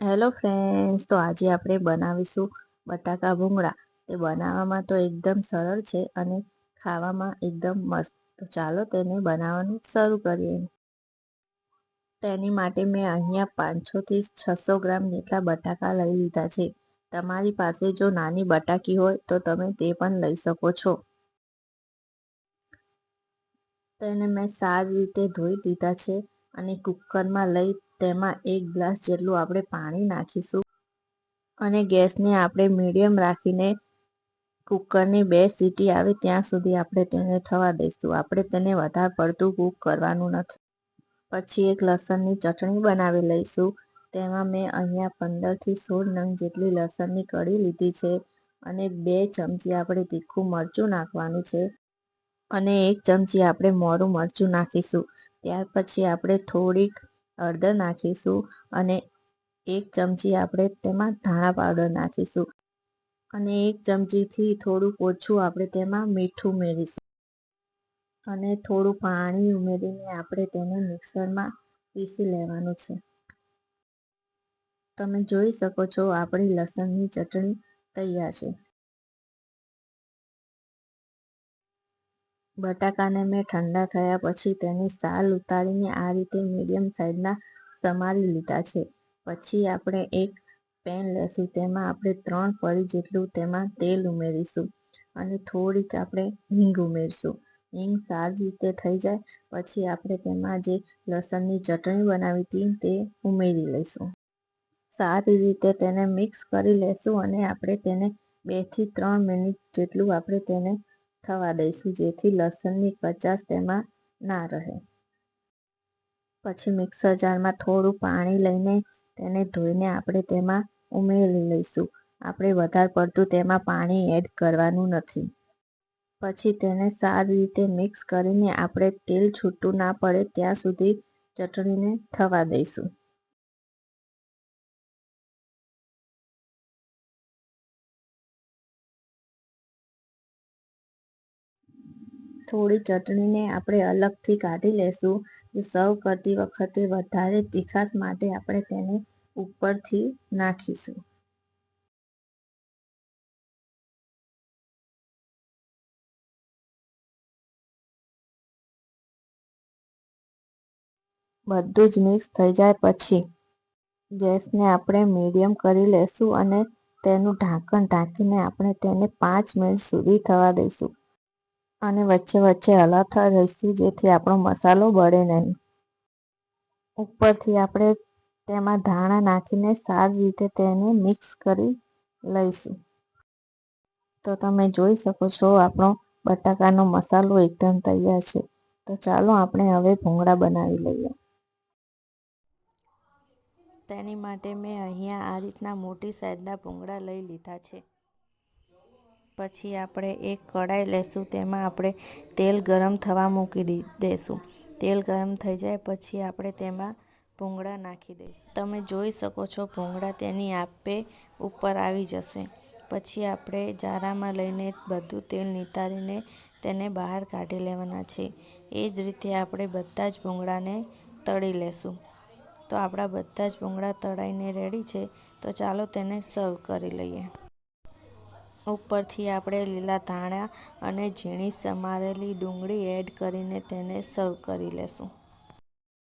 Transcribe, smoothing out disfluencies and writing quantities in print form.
Hello friends, તો આજે આપણે બનાવીશું બટાકા ભૂંગળા. તે બનાવવામાં તો એકદમ સરળ છે અને ખાવામાં એકદમ મસ્ત. તો ચાલો તેને બનાવવાનું શરૂ કરીએ. તેની માટે મેં અહીંયા 500થી 600 ગ્રામ જેટલા બટાકા લઈ લીધા છે. તમારી પાસે જો નાની બટાકી હોય તો તમે તે પણ લઈ શકો છો. તેને મેં સારી રીતે ધોઈ લીધા છે અને કુકરમાં લઈ તેમાં 1 ગ્લાસ જેટલું આપણે પાણી નાખીશું અને ગેસને આપણે મીડિયમ રાખીને કુકરની 2 સીટી આવે ત્યાં સુધી આપણે તેને થવા દઈશું. આપણે તેને વધારે પડતું કૂક કરવાનું નથી. પછી એક લસણની ચટણી બનાવી લઈશું. તેમાં મેં અહીંયા 15થી 16 નંગ જેટલી લસણની કળી લીધી છે અને 2 ચમચી આપણે તીખું મરચું નાખવાનું છે અને 1 ચમચી આપણે મોરું મરચું નાખીશું. ત્યાર પછી આપણે થોડીક હળદર નાખીશું અને 1 ચમચી આપણે તેમાં ધાણા પાવડર નાખીશું અને 1 ચમચીથી થોડુંક ઓછું આપણે તેમાં મીઠું ઉમેરીશું અને થોડું પાણી ઉમેરીને આપણે તેને મિક્સરમાં પીસી લેવાનું છે. તમે જોઈ શકો છો આપણી લસણની ચટણી તૈયાર છે. બટાકાને મેં ઠંડા થયા પછી તેની સાલ ઉતારીને આ રીતે મીડિયમ સાઈઝના સમારી લીધા છે. પછી આપણે એક પેન લેશું. તેમાં આપણે 3 પળી જેટલું તેમાં તેલ ઉમેરીશું અને થોડીક આપણે હિંગ ઉમેરીશું. હિંગ સારી રીતે થઈ જાય પછી આપણે તેમાં જે લસણની ચટણી બનાવી હતી તે ઉમેરી લઈશું. સારી રીતે તેને મિક્સ કરી લેશું અને આપણે તેને 2 થી 3 મિનિટ જેટલું આપણે તેને થવા દઈશું જેથી લસણની કચાશ તેમાં ના રહે. પછી મિક્સર જારમાં થોડું પાણી લઈને તેને ધોઈને આપણે તેમાં ઉમેરી લઈશું. આપણે વધારે પડતું તેમાં પાણી એડ કરવાનું નથી. પછી તેને સારી રીતે મિક્સ કરીને આપણે તેલ છૂટું ના પડે ત્યાં સુધી ચટણીને થવા દઈશું. થોડી ચટણીને આપણે અલગથી કાઢી લેશું. જે સર્વ કરતી વખતે વધારે તીખાશ માટે આપણે તેને ઉપરથી નાખીશું. બધું જ મિક્સ થઈ જાય પછી ગેસને આપણે મીડિયમ કરી લેશું અને તેનું ઢાંકણ ઢાંકીને આપણે તેને 5 મિનિટ સુધી થવા દઈશું અને વચ્ચે વચ્ચે હલાવતા રહીશું જેથી આપણો મસાલો બળે નહીં. ઉપરથી આપણે તેમાં ધાણા નાખીને સારી રીતે તેને મિક્સ કરી લઈશું. તો તમે જોઈ શકો છો આપણો બટાકાનો મસાલો એકદમ તૈયાર છે. તો ચાલો આપણે હવે ભૂંગળા બનાવી લઈએ. તેની માટે મેં અહીંયા આ રીતના મોટી સાઈઝના ભૂંગળા લઈ લીધા છે. પછી આપણે એક કઢાઈ લેશું. તેમાં આપણે તેલ ગરમ થવા મૂકી દઈશું. તેલ ગરમ થઈ જાય પછી આપણે તેમાં ભૂંગળા નાખી દઈશું. તમે જોઈ શકો છો ભૂંગળા તેની આપે ઉપર આવી જશે. પછી આપણે જારામાં લઈને બધું તેલ નિતારીને તેને બહાર કાઢી લેવાના છે. એ જ રીતે આપણે બધા જ ભૂંગળાને તળી લેશું. તો આપણા બધા જ ભૂંગળા તળાઈને રેડી છે. તો ચાલો તેને સર્વ કરી લઈએ. ઉપરથી આપણે લીલા ધાણા અને ઝીણી સમારેલી ડુંગળી એડ કરીને તેને સર્વ કરી લેશું.